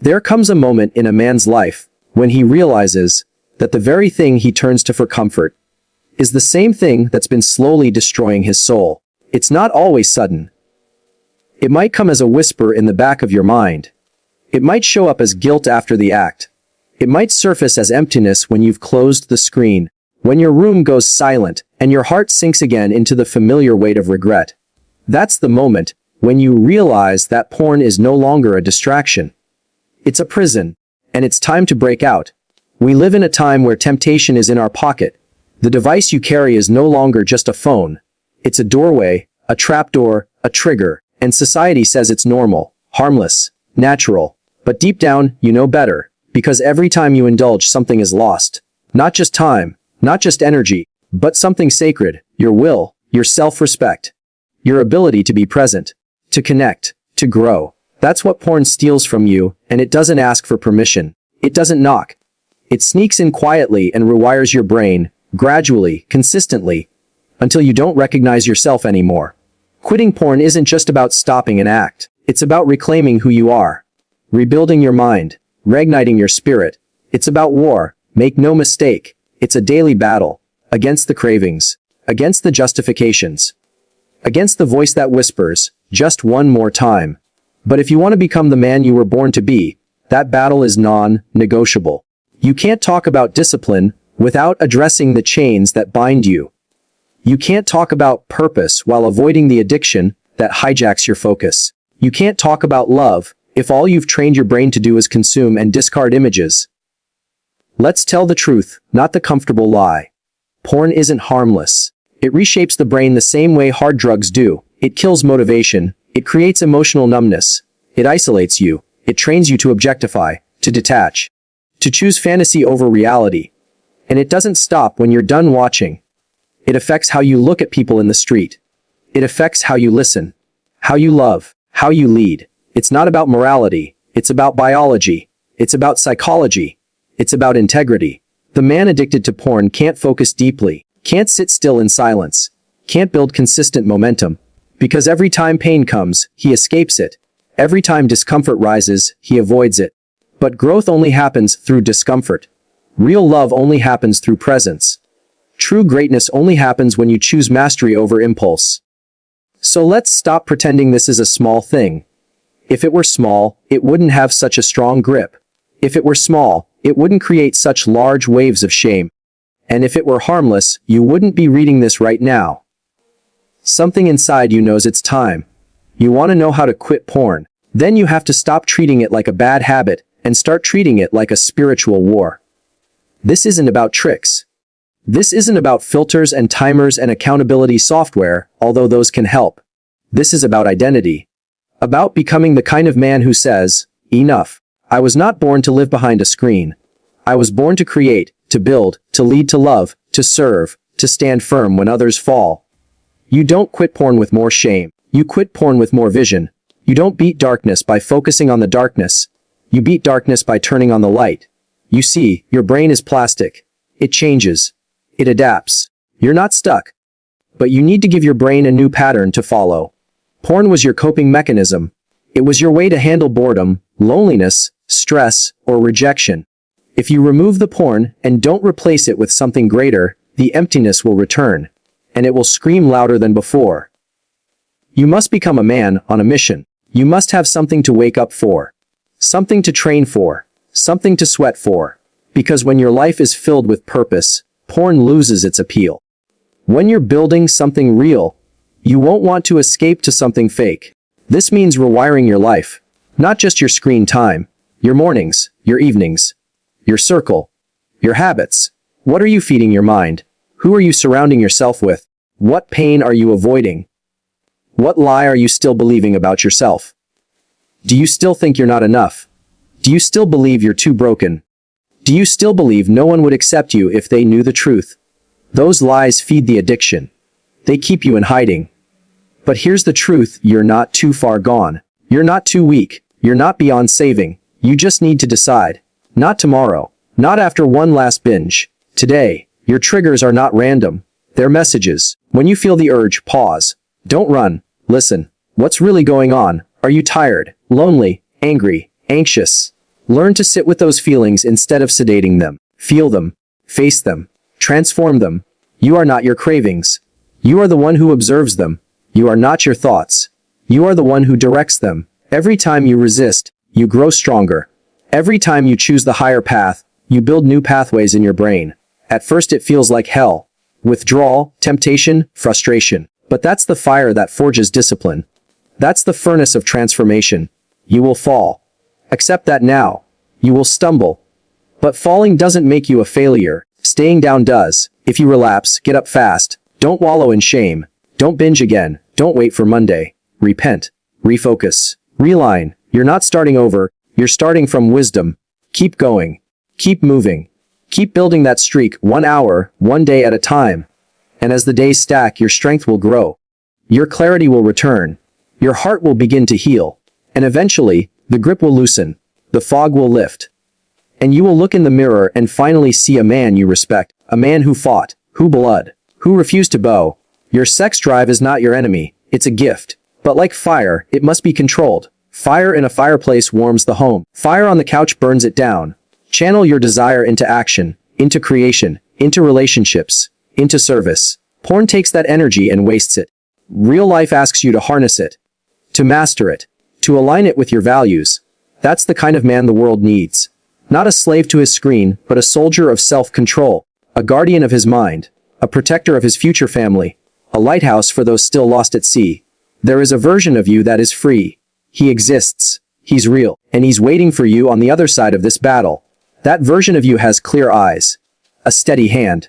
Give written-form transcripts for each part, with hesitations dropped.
There comes a moment in a man's life when he realizes that the very thing he turns to for comfort is the same thing that's been slowly destroying his soul. It's not always sudden. It might come as a whisper in the back of your mind. It might show up as guilt after the act. It might surface as emptiness when you've closed the screen, when your room goes silent and your heart sinks again into the familiar weight of regret. That's the moment when you realize that porn is no longer a distraction. It's a prison, and it's time to break out. We live in a time where temptation is in our pocket. The device you carry is no longer just a phone. It's a doorway, a trapdoor, a trigger, and society says it's normal, harmless, natural. But deep down, you know better, because every time you indulge, something is lost. Not just time, not just energy, but something sacred, your will, your self-respect, your ability to be present, to connect, to grow. That's what porn steals from you, and it doesn't ask for permission. It doesn't knock. It sneaks in quietly and rewires your brain, gradually, consistently, until you don't recognize yourself anymore. Quitting porn isn't just about stopping an act. It's about reclaiming who you are, rebuilding your mind, reigniting your spirit. It's about war, make no mistake. It's a daily battle, against the cravings, against the justifications, against the voice that whispers, just one more time. But if you want to become the man you were born to be, that battle is non-negotiable. You can't talk about discipline without addressing the chains that bind you. You can't talk about purpose while avoiding the addiction that hijacks your focus. You can't talk about love if all you've trained your brain to do is consume and discard images. Let's tell the truth, not the comfortable lie. Porn isn't harmless. It reshapes the brain the same way hard drugs do. It kills motivation. It creates emotional numbness. It isolates you. It trains you to objectify, to detach, to choose fantasy over reality. And it doesn't stop when you're done watching. It affects how you look at people in the street. It affects how you listen, how you love, how you lead. It's not about morality. It's about biology. It's about psychology. It's about integrity. The man addicted to porn can't focus deeply, can't sit still in silence, can't build consistent momentum. Because every time pain comes, he escapes it. Every time discomfort rises, he avoids it. But growth only happens through discomfort. Real love only happens through presence. True greatness only happens when you choose mastery over impulse. So let's stop pretending this is a small thing. If it were small, it wouldn't have such a strong grip. If it were small, it wouldn't create such large waves of shame. And if it were harmless, you wouldn't be reading this right now. Something inside you knows it's time. You want to know how to quit porn. Then you have to stop treating it like a bad habit and start treating it like a spiritual war. This isn't about tricks. This isn't about filters and timers and accountability software, although those can help. This is about identity. About becoming the kind of man who says, enough. I was not born to live behind a screen. I was born to create, to build, to lead, to love, to serve, to stand firm when others fall. You don't quit porn with more shame. You quit porn with more vision. You don't beat darkness by focusing on the darkness. You beat darkness by turning on the light. You see, your brain is plastic. It changes. It adapts. You're not stuck. But you need to give your brain a new pattern to follow. Porn was your coping mechanism. It was your way to handle boredom, loneliness, stress, or rejection. If you remove the porn and don't replace it with something greater, the emptiness will return, and it will scream louder than before. You must become a man on a mission. You must have something to wake up for, something to train for, something to sweat for. Because when your life is filled with purpose, porn loses its appeal. When you're building something real, you won't want to escape to something fake. This means rewiring your life, not just your screen time, your mornings, your evenings, your circle, your habits. What are you feeding your mind? Who are you surrounding yourself with? What pain are you avoiding? What lie are you still believing about yourself? Do you still think you're not enough? Do you still believe you're too broken? Do you still believe no one would accept you if they knew the truth? Those lies feed the addiction. They keep you in hiding. But here's the truth, you're not too far gone. You're not too weak. You're not beyond saving. You just need to decide. Not tomorrow. Not after one last binge. Today. Your triggers are not random. They're messages. When you feel the urge, pause. Don't run. Listen. What's really going on? Are you tired, lonely, angry, anxious? Learn to sit with those feelings instead of sedating them. Feel them. Face them. Transform them. You are not your cravings. You are the one who observes them. You are not your thoughts. You are the one who directs them. Every time you resist, you grow stronger. Every time you choose the higher path, you build new pathways in your brain. At first it feels like hell. Withdrawal, temptation, frustration. But that's the fire that forges discipline. That's the furnace of transformation. You will fall. Accept that now. You will stumble. But falling doesn't make you a failure. Staying down does. If you relapse, get up fast. Don't wallow in shame. Don't binge again. Don't wait for Monday. Repent. Refocus. Realign. You're not starting over. You're starting from wisdom. Keep going. Keep moving. Keep building that streak 1 hour, 1 day at a time. And as the days stack, your strength will grow. Your clarity will return. Your heart will begin to heal. And eventually, the grip will loosen. The fog will lift. And you will look in the mirror and finally see a man you respect. A man who fought. Who bled. Who refused to bow. Your sex drive is not your enemy. It's a gift. But like fire, it must be controlled. Fire in a fireplace warms the home. Fire on the couch burns it down. Channel your desire into action, into creation, into relationships, into service. Porn takes that energy and wastes it. Real life asks you to harness it, to master it, to align it with your values. That's the kind of man the world needs. Not a slave to his screen, but a soldier of self-control, a guardian of his mind, a protector of his future family, a lighthouse for those still lost at sea. There is a version of you that is free. He exists. He's real. And he's waiting for you on the other side of this battle. That version of you has clear eyes, a steady hand,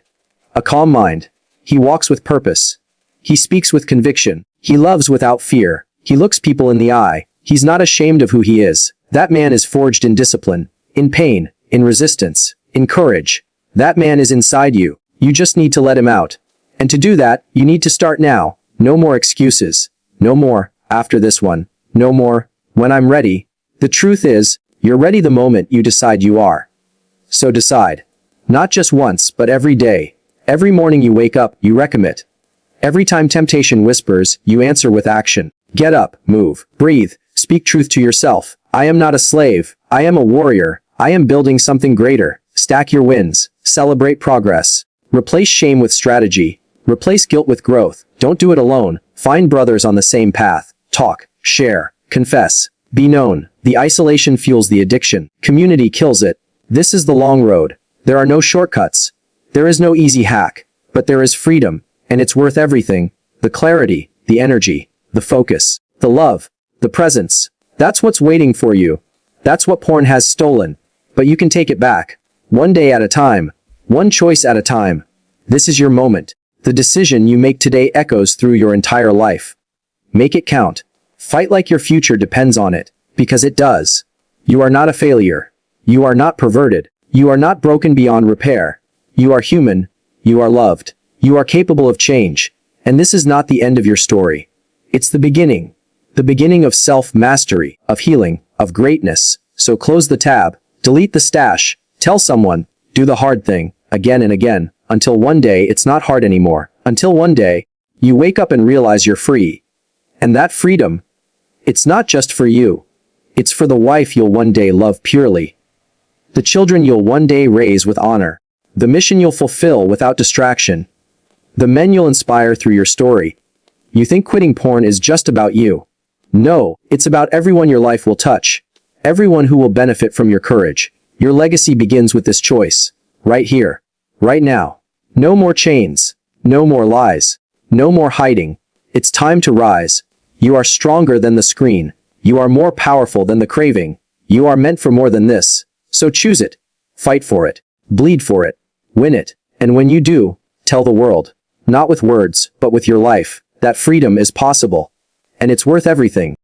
a calm mind. He walks with purpose. He speaks with conviction. He loves without fear. He looks people in the eye. He's not ashamed of who he is. That man is forged in discipline, in pain, in resistance, in courage. That man is inside you. You just need to let him out. And to do that, you need to start now. No more excuses. No more, after this one. No more, when I'm ready. The truth is, you're ready the moment you decide you are. So decide. Not just once, but every day. Every morning you wake up, you recommit. Every time temptation whispers, you answer with action. Get up, move, breathe, speak truth to yourself. I am not a slave. I am a warrior. I am building something greater. Stack your wins. Celebrate progress. Replace shame with strategy. Replace guilt with growth. Don't do it alone. Find brothers on the same path. Talk, share, confess, be known. The isolation fuels the addiction. Community kills it. This is the long road. There are no shortcuts. There is no easy hack. But there is freedom, and it's worth everything. The clarity, the energy, the focus, the love, the presence. That's what's waiting for you. That's what porn has stolen. But you can take it back. 1 day at a time. 1 choice at a time. This is your moment. The decision you make today echoes through your entire life. Make it count. Fight like your future depends on it. Because it does. You are not a failure. You are not perverted. You are not broken beyond repair. You are human. You are loved. You are capable of change. And this is not the end of your story. It's the beginning. The beginning of self-mastery, of healing, of greatness. So close the tab. Delete the stash. Tell someone. Do the hard thing. Again and again. Until one day it's not hard anymore. Until one day, you wake up and realize you're free. And that freedom, it's not just for you. It's for the wife you'll one day love purely. The children you'll one day raise with honor. The mission you'll fulfill without distraction. The men you'll inspire through your story. You think quitting porn is just about you. No, it's about everyone your life will touch. Everyone who will benefit from your courage. Your legacy begins with this choice. Right here. Right now. No more chains. No more lies. No more hiding. It's time to rise. You are stronger than the screen. You are more powerful than the craving. You are meant for more than this. So choose it. Fight for it. Bleed for it. Win it. And when you do, tell the world. Not with words, but with your life. That freedom is possible. And it's worth everything.